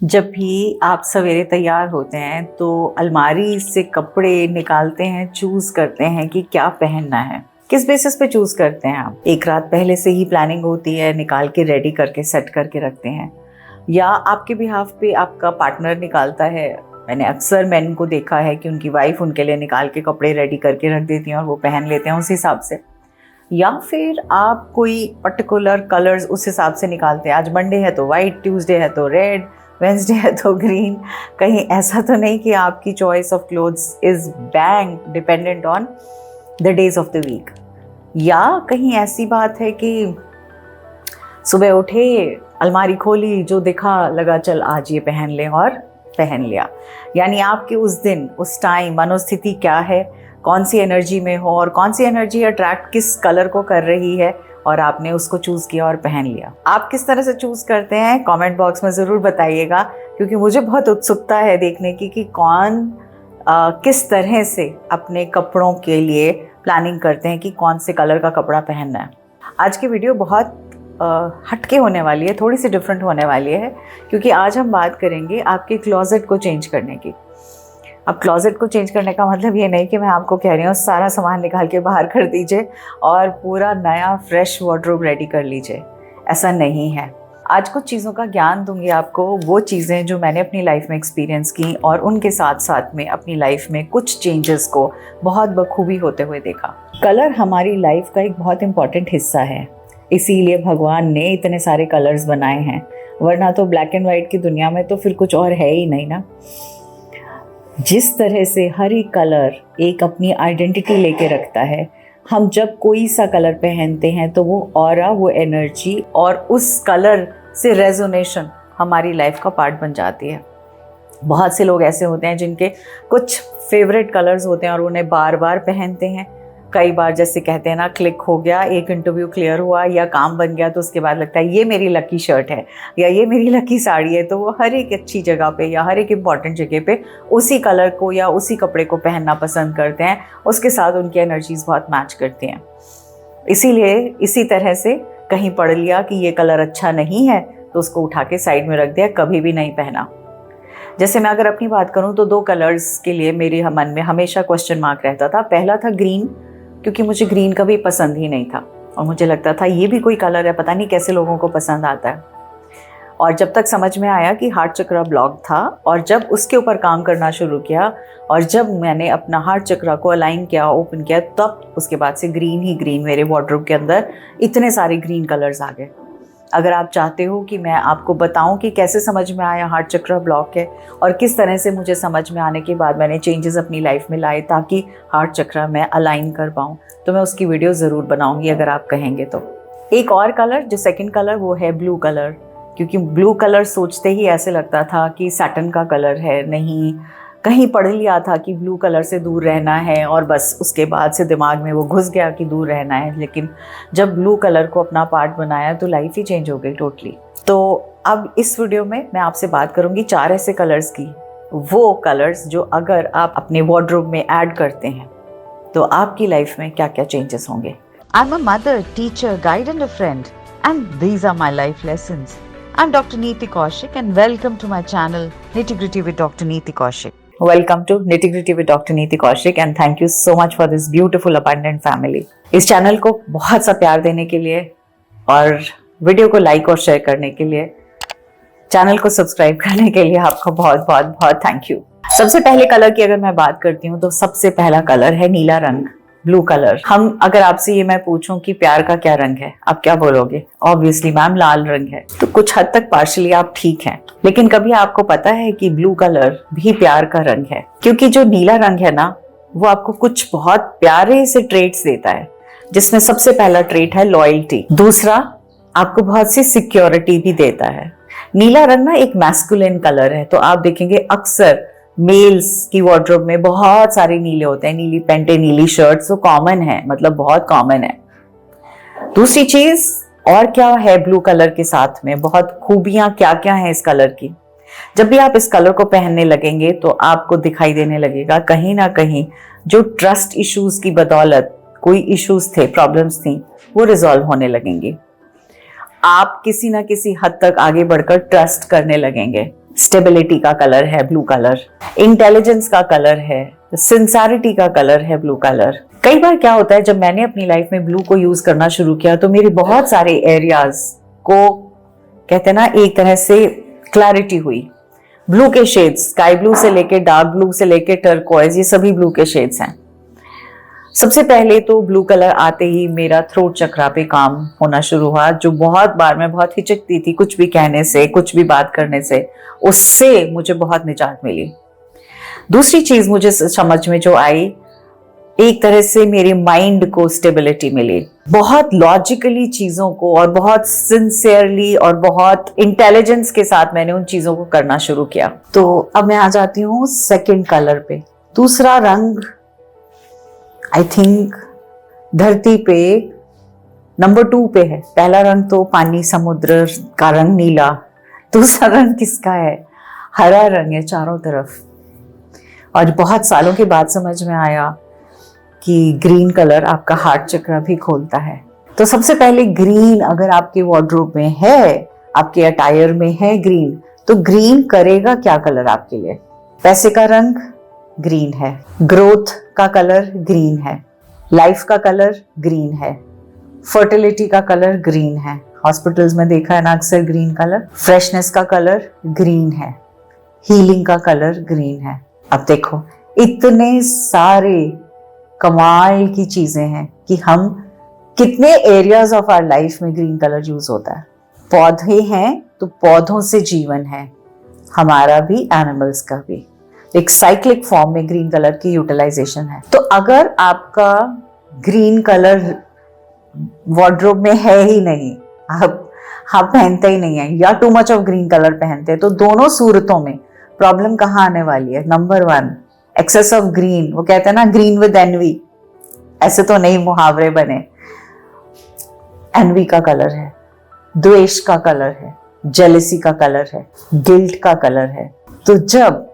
जब भी आप सवेरे तैयार होते हैं तो अलमारी से कपड़े निकालते हैं, चूज करते हैं कि क्या पहनना है। किस बेसिस पे चूज करते हैं आप? एक रात पहले से ही प्लानिंग होती है, निकाल के रेडी करके सेट करके रखते हैं, या आपके बिहाफ पे आपका पार्टनर निकालता है। मैंने अक्सर मैन को देखा है कि उनकी वाइफ उनके लिए निकाल के कपड़े रेडी करके रख देती हैं और वो पहन लेते हैं उस हिसाब से, या फिर आप कोई पर्टिकुलर कलर्स उस हिसाब से निकालते हैं। आज मंडे है तो वाइट, ट्यूसडे है तो रेड, वेंसडे है तो ग्रीन। कहीं ऐसा तो नहीं कि आपकी choice of clothes is being dependent on the days of the week, या कहीं ऐसी बात है कि सुबह उठे, अलमारी खोली, जो दिखा लगा चल आज ये पहन लें और पहन लिया। यानी आपके उस दिन उस टाइम मनोस्थिति क्या है, कौन सी एनर्जी में हो और कौन सी एनर्जी अट्रैक्ट किस कलर को कर रही है और आपने उसको चूज़ किया और पहन लिया। आप किस तरह से चूज़ करते हैं कमेंट बॉक्स में ज़रूर बताइएगा, क्योंकि मुझे बहुत उत्सुकता है देखने की कि कौन किस तरह से अपने कपड़ों के लिए प्लानिंग करते हैं कि कौन से कलर का कपड़ा पहनना है। आज की वीडियो बहुत हटके होने वाली है, थोड़ी सी डिफरेंट होने वाली है, क्योंकि आज हम बात करेंगे आपके क्लोजेट को चेंज करने की। अब क्लोजेट को चेंज करने का मतलब ये नहीं कि मैं आपको कह रही हूँ सारा सामान निकाल के बाहर कर दीजिए और पूरा नया फ्रेश वार्डरोब रेडी कर लीजिए, ऐसा नहीं है। आज कुछ चीज़ों का ज्ञान दूंगी आपको, वो चीज़ें जो मैंने अपनी लाइफ में एक्सपीरियंस की और उनके साथ साथ में अपनी लाइफ में कुछ चेंजेस को बहुत बखूबी होते हुए देखा। कलर हमारी लाइफ का एक बहुत इंपॉर्टेंट हिस्सा है, इसीलिए भगवान ने इतने सारे कलर्स बनाए हैं, वरना तो ब्लैक एंड वाइट की दुनिया में तो फिर कुछ और है ही नहीं ना। जिस तरह से हर एक कलर एक अपनी आइडेंटिटी लेके रखता है, हम जब कोई सा कलर पहनते हैं तो वो ऑरा, वो एनर्जी और उस कलर से रेजोनेशन हमारी लाइफ का पार्ट बन जाती है। बहुत से लोग ऐसे होते हैं जिनके कुछ फेवरेट कलर्स होते हैं और उन्हें बार बार पहनते हैं। कई बार जैसे कहते हैं ना, क्लिक हो गया, एक इंटरव्यू क्लियर हुआ या काम बन गया तो उसके बाद लगता है ये मेरी लकी शर्ट है या ये मेरी लकी साड़ी है, तो वो हर एक अच्छी जगह पे या हर एक इम्पॉर्टेंट जगह पे उसी कलर को या उसी कपड़े को पहनना पसंद करते हैं। उसके साथ उनकी एनर्जीज बहुत मैच करती हैं। इसीलिए इसी तरह से कहीं पढ़ लिया कि ये कलर अच्छा नहीं है तो उसको उठा के साइड में रख दिया, कभी भी नहीं पहना। जैसे मैं अगर अपनी बात करूँ तो दो कलर्स के लिए मेरे मन में हमेशा क्वेश्चन मार्क रहता था। पहला था ग्रीन, क्योंकि मुझे ग्रीन कभी पसंद ही नहीं था और मुझे लगता था ये भी कोई कलर है, पता नहीं कैसे लोगों को पसंद आता है। और जब तक समझ में आया कि हार्ट चक्रा ब्लॉक था और जब उसके ऊपर काम करना शुरू किया और जब मैंने अपना हार्ट चक्रा को अलाइन किया, ओपन किया, तब उसके बाद से ग्रीन ही ग्रीन मेरे वार्डरोब के अंदर इतने सारे ग्रीन कलर्स आ गए। अगर आप चाहते हो कि मैं आपको बताऊं कि कैसे समझ में आया हार्ट चक्रा ब्लॉक है और किस तरह से मुझे समझ में आने के बाद मैंने चेंजेस अपनी लाइफ में लाए ताकि हार्ट चक्रा मैं अलाइन कर पाऊं, तो मैं उसकी वीडियो ज़रूर बनाऊंगी अगर आप कहेंगे तो। एक और कलर, जो सेकंड कलर, वो है ब्लू कलर, क्योंकि ब्लू कलर सोचते ही ऐसे लगता था कि सैटर्न का कलर है। नहीं, कहीं पढ़ लिया था कि ब्लू कलर से दूर रहना है और बस उसके बाद से दिमाग में वो घुस गया कि दूर रहना है। लेकिन जब ब्लू कलर को अपना पार्ट बनाया तो लाइफ ही चेंज हो गई टोटली। तो अब इस वीडियो में मैं आपसे बात करूंगी 4 ऐसे कलर्स की, वो कलर्स जो अगर आप अपने वार्डरोब में ऐड करते हैं तो आपकी लाइफ में क्या क्या चेंजेस होंगे। I'm a mother, teacher, guide and a friend, and these are my life lessons. I'm Dr. Neeti Kaushik and welcome to my channel Nitty Gritty with Dr. Neeti Kaushik. Welcome to nitty gritty with doctor Neeti Kaushik and thank you so much for this beautiful abundant family. इस channel को बहुत सा प्यार देने के लिए और video को लाइक और शेयर करने के लिए, चैनल को सब्सक्राइब करने के लिए आपका बहुत बहुत बहुत थैंक यू। सबसे पहले कलर की अगर मैं बात करती हूँ तो सबसे पहला कलर है नीला रंग, ब्लू कलर। हम अगर आपसे ये मैं पूछूं कि प्यार का क्या रंग है, आप क्या बोलोगे? ऑब्वियसली मैम लाल रंग है। तो कुछ हद तक पार्शली आप ठीक हैं, लेकिन कभी आपको पता है कि ब्लू कलर भी प्यार का रंग है? क्योंकि जो नीला रंग है ना, वो आपको कुछ बहुत प्यारे से ट्रेट्स देता है, जिसमें सबसे पहला ट्रेट है लॉयल्टी। दूसरा, आपको बहुत सी सिक्योरिटी भी देता है। नीला रंग ना एक मैस्कुलिन कलर है, तो आप देखेंगे अक्सर मेल्स की वार्डरोब में बहुत सारे नीले होते हैं, नीली पेंटे, नीली शर्ट्स, तो कॉमन है, मतलब बहुत कॉमन है। दूसरी चीज और क्या है ब्लू कलर के साथ में, बहुत खूबियां क्या क्या है इस कलर की। जब भी आप इस कलर को पहनने लगेंगे तो आपको दिखाई देने लगेगा कहीं ना कहीं जो ट्रस्ट इश्यूज की बदौलत कोई इश्यूज थे, प्रॉब्लम्स थी, वो रिजॉल्व होने लगेंगे। आप किसी ना किसी हद तक आगे बढ़कर ट्रस्ट करने लगेंगे। स्टेबिलिटी का कलर है ब्लू कलर, इंटेलिजेंस का कलर है, सिंसियरिटी का कलर है ब्लू कलर। कई बार क्या होता है, जब मैंने अपनी लाइफ में ब्लू को यूज करना शुरू किया तो मेरे बहुत सारे एरियाज को कहते हैं ना एक तरह से क्लैरिटी हुई। ब्लू के शेड्स, स्काई ब्लू से लेके डार्क ब्लू से लेके टर्कोइज, ये सभी ब्लू के शेड्स हैं। सबसे पहले तो ब्लू कलर आते ही मेरा थ्रोट चक्रा पे काम होना शुरू हुआ, जो बहुत बार मैं बहुत हिचकती थी कुछ भी कहने से, कुछ भी बात करने से, उससे मुझे बहुत निजात मिली। दूसरी चीज मुझे समझ में जो आई, एक तरह से मेरे माइंड को स्टेबिलिटी मिली। बहुत लॉजिकली चीजों को और बहुत सिंसियरली और बहुत इंटेलिजेंस के साथ मैंने उन चीजों को करना शुरू किया। तो अब मैं आ जाती हूँ सेकंड कलर पे। दूसरा रंग आई थिंक धरती पे नंबर 2 पे है। पहला रंग तो पानी समुद्र का रंग नीला, दूसरा रंग किसका है? हरा रंग है चारों तरफ। और बहुत सालों के बाद समझ में आया कि ग्रीन कलर आपका हार्ट चक्र भी खोलता है। तो सबसे पहले ग्रीन अगर आपके वार्डरोब में है, आपके अटायर में है ग्रीन, तो ग्रीन करेगा क्या कलर आपके लिए? पैसे का रंग ग्रीन है, ग्रोथ का कलर ग्रीन है, लाइफ का कलर ग्रीन है, फर्टिलिटी का कलर ग्रीन है। हॉस्पिटल्स में देखा है ना अक्सर ग्रीन कलर। फ्रेशनेस का कलर ग्रीन है, हीलिंग का कलर ग्रीन है। अब देखो इतने सारे कमाल की चीजें हैं कि हम कितने एरियाज ऑफ आवर लाइफ में ग्रीन कलर यूज होता है। पौधे हैं तो पौधों से जीवन है, हमारा भी एनिमल्स का भी। एक साइक्लिक फॉर्म में ग्रीन कलर की यूटिलाइजेशन है। तो अगर आपका ग्रीन कलर वार्डरोब में है ही नहीं, आप पहनते ही नहीं है या too much of green colour पहनते हैं, तो दोनों सूरतों में प्रॉब्लम कहाँ आने वाली है? Number 1 excess of green. वो कहते हैं ना ग्रीन विद एनवी, ऐसे तो नहीं मुहावरे बने। एनवी का कलर है, द्वेष का कलर है, जेलसी का कलर है, गिल्ट का कलर है। तो जब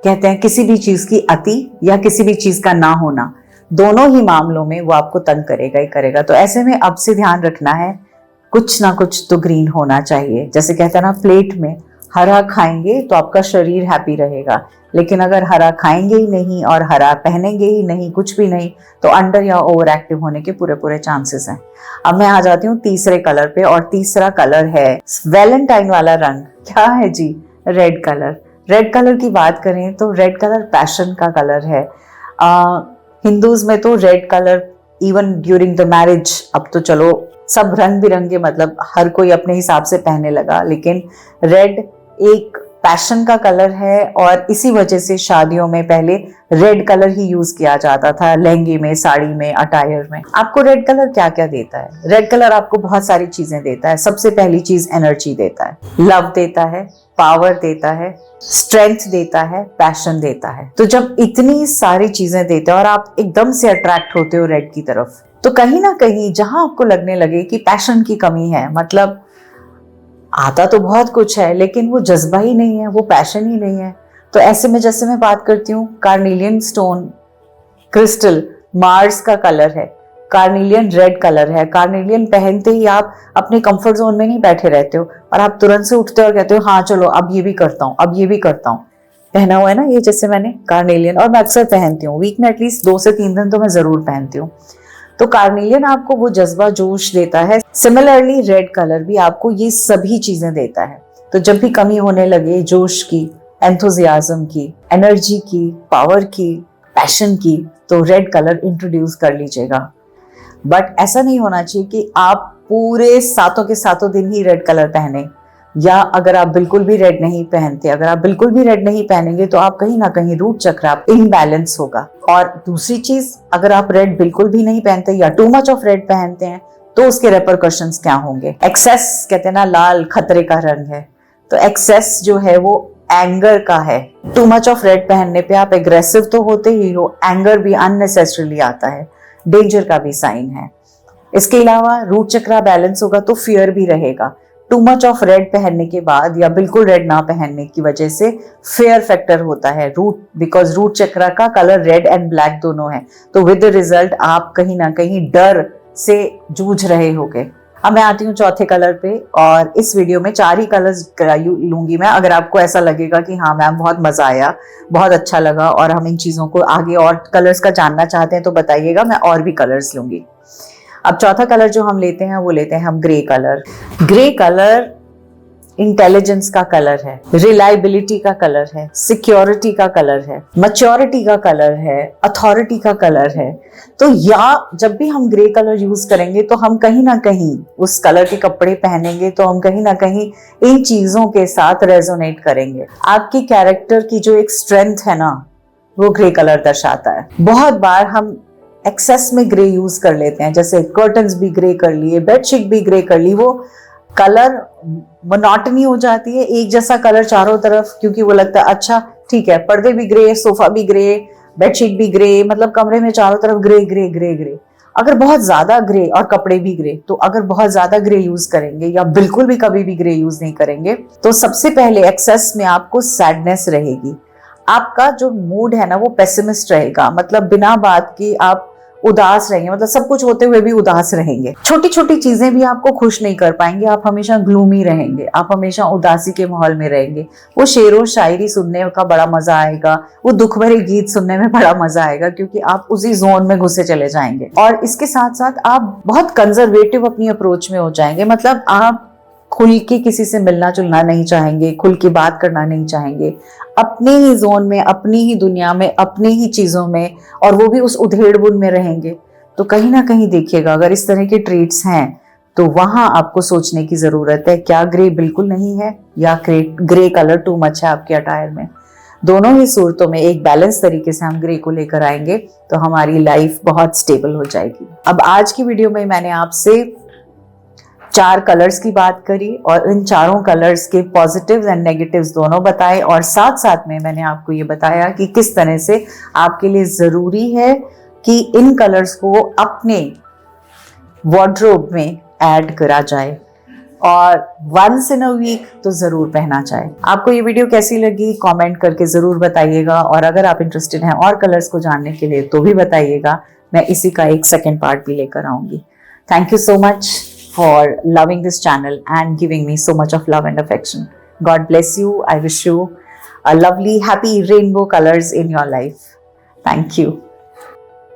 कहते हैं किसी भी चीज की अति या किसी भी चीज का ना होना, दोनों ही मामलों में वो आपको तंग करेगा ही करेगा। तो ऐसे में अब से ध्यान रखना है, कुछ ना कुछ तो ग्रीन होना चाहिए। जैसे कहते हैं ना प्लेट में हरा खाएंगे तो आपका शरीर हैप्पी रहेगा, लेकिन अगर हरा खाएंगे ही नहीं और हरा पहनेंगे ही नहीं, कुछ भी नहीं, तो अंडर या ओवर एक्टिव होने के पूरे चांसेस हैं। अब मैं आ जाती हूँ तीसरे कलर पे, और तीसरा कलर है वैलेंटाइन वाला रंग। क्या है जी? Red colour. रेड कलर की बात करें तो रेड कलर पैशन का कलर है। हिंदूज में तो red colour even during the marriage, अब तो चलो सब रंग बिरंगे मतलब हर कोई अपने हिसाब से पहनने लगा, लेकिन रेड एक पैशन का कलर है और इसी वजह से शादियों में पहले रेड कलर ही यूज किया जाता था, लहंगे में, साड़ी में, अटायर में। आपको रेड कलर क्या क्या देता है? रेड कलर आपको बहुत सारी चीजें देता है। सबसे पहली चीज एनर्जी देता है, लव देता है, पावर देता है, स्ट्रेंथ देता है, पैशन देता है। तो जब इतनी सारी चीजें देता है और आप एकदम से अट्रैक्ट होते हो रेड की तरफ, तो कहीं ना कहीं जहां आपको लगने लगे कि पैशन की कमी है, मतलब आता तो बहुत कुछ है लेकिन वो जज्बा ही नहीं है, वो पैशन ही नहीं है, तो ऐसे में जैसे मैं बात करती हूँ कार्नेलियन स्टोन क्रिस्टल मार्स का कलर है, कार्नेलियन रेड कलर है। कार्नेलियन पहनते ही आप अपने कंफर्ट जोन में नहीं बैठे रहते हो और आप तुरंत से उठते हो और कहते हो हाँ चलो अब ये भी करता हूँ, अब ये भी करता हूँ। पहना हुआ है ना ये, जैसे मैंने कार्नेलियन, और मैं अक्सर पहनती हूँ, वीक में एटलीस्ट 2 से 3 दिन तो मैं जरूर पहनती हूँ। तो कार्नेलियन आपको वो जज्बा जोश देता है। सिमिलरली रेड कलर भी आपको ये सभी चीजें देता है। तो जब भी कमी होने लगे जोश की, एंथुजियाज्म की, एनर्जी की, पावर की, पैशन की, तो रेड कलर इंट्रोड्यूस कर लीजिएगा। बट ऐसा नहीं होना चाहिए कि आप पूरे सातों के सातों दिन ही रेड कलर पहने, या अगर आप बिल्कुल भी रेड नहीं पहनते, अगर आप बिल्कुल भी रेड नहीं पहनेंगे तो आप कहीं ना कहीं रूट चक्र आप इनबैलेंस होगा। और दूसरी चीज, अगर आप रेड बिल्कुल भी नहीं पहनते या टू मच ऑफ रेड पहनते हैं तो उसके रेपरकशंस क्या होंगे? एक्सेस, कहते हैं ना लाल खतरे का रंग है, तो एक्सेस जो है वो एंगर का है। टू मच ऑफ रेड पहनने पे आप एग्रेसिव तो होते ही हो, एंगर भी अननेसेसरीली आता है, डेंजर का भी साइन है। इसके अलावा रूट चक्र बैलेंस होगा तो फियर भी रहेगा। टू मच ऑफ रेड पहनने के बाद या बिल्कुल रेड ना पहनने की वजह से फेयर फैक्टर होता है रूट, बिकॉज रूट चक्र का कलर रेड एंड ब्लैक दोनों है। तो विद द रिजल्ट आप कहीं ना कहीं डर से जूझ रहे होगे। अब मैं आती हूँ चौथे कलर पे, और इस वीडियो में 4 ही कलर्स लूंगी मैं। अगर आपको ऐसा लगेगा कि हाँ मैम बहुत मजा आया, बहुत अच्छा लगा और हम इन चीजों को आगे और कलर्स का जानना चाहते हैं तो बताइएगा, मैं और भी कलर्स लूंगी। अब चौथा कलर जो हम लेते हैं वो लेते हैं हम grey colour. Grey colour intelligence का कलर है, रिलायबिलिटी का कलर है, सिक्योरिटी का कलर है, मैच्योरिटी का कलर है, अथॉरिटी का कलर है। तो या जब भी हम ग्रे कलर यूज करेंगे तो हम कहीं ना कहीं उस कलर के कपड़े पहनेंगे तो हम कहीं ना कहीं इन चीजों के साथ रेजोनेट करेंगे। आपकी कैरेक्टर की जो एक स्ट्रेंथ है ना, वो ग्रे कलर दर्शाता है। बहुत बार हम एक्सेस में ग्रे यूज कर लेते हैं, जैसे कर्टन्स भी ग्रे कर लिए, बेडशीट भी ग्रे कर ली, वो कलर मोनोटनी हो जाती है, एक जैसा कलर चारों तरफ, क्योंकि वो लगता है अच्छा ठीक है पर्दे भी ग्रे, सोफा भी ग्रे, बेडशीट भी ग्रे, मतलब कमरे में चारों तरफ ग्रे ग्रे ग्रे ग्रे। अगर बहुत ज्यादा ग्रे और कपड़े भी ग्रे, तो अगर बहुत ज्यादा ग्रे यूज करेंगे या बिल्कुल भी कभी भी ग्रे यूज नहीं करेंगे तो सबसे पहले एक्सेस में आपको सैडनेस रहेगी, आपका जो मूड है ना वो पेसिमिस्ट रहेगा, मतलब बिना बात की आप उदास रहेंगे, मतलब सब कुछ होते हुए भी उदास रहेंगे। छोटी छोटी चीजें भी आपको खुश नहीं कर पाएंगे, आप हमेशा ग्लूमी रहेंगे, आप हमेशा उदासी के माहौल में रहेंगे। वो शेरो शायरी सुनने का बड़ा मजा आएगा, वो दुख भरे गीत सुनने में बड़ा मजा आएगा, क्योंकि आप उसी जोन में घुसे चले जाएंगे। और इसके साथ साथ आप बहुत कंजर्वेटिव अपनी अप्रोच में हो जाएंगे, मतलब आप खुल के किसी से मिलना जुलना नहीं चाहेंगे, खुल के बात करना नहीं चाहेंगे, अपने ही जोन में, अपनी ही दुनिया में, अपनी ही चीजों में, और वो भी उस उधेड़-बुन में रहेंगे। तो कहीं ना कहीं देखिएगा, अगर इस तरह के ट्रेट्स हैं तो वहां आपको सोचने की जरूरत है, क्या ग्रे बिल्कुल नहीं है या ग्रे कलर टू मच है आपके अटायर में। दोनों ही सूरतों में एक बैलेंस तरीके से हम ग्रे को लेकर आएंगे तो हमारी लाइफ बहुत स्टेबल हो जाएगी। अब आज की वीडियो में मैंने आपसे 4 कलर्स की बात करी और इन चारों कलर्स के पॉजिटिव्स एंड नेगेटिव्स दोनों बताए, और साथ साथ में मैंने आपको ये बताया कि किस तरह से आपके लिए जरूरी है कि इन कलर्स को अपने वार्डरोब में ऐड करा जाए और वंस इन अ वीक तो जरूर पहना जाए। आपको ये वीडियो कैसी लगी कमेंट करके जरूर बताइएगा, और अगर आप इंटरेस्टेड हैं और कलर्स को जानने के लिए तो भी बताइएगा, मैं इसी का एक सेकेंड पार्ट भी लेकर आऊंगी। Thank you so much for loving this channel and giving me so much of love and affection. God bless you. I wish you a lovely, happy rainbow colors in your life. Thank you.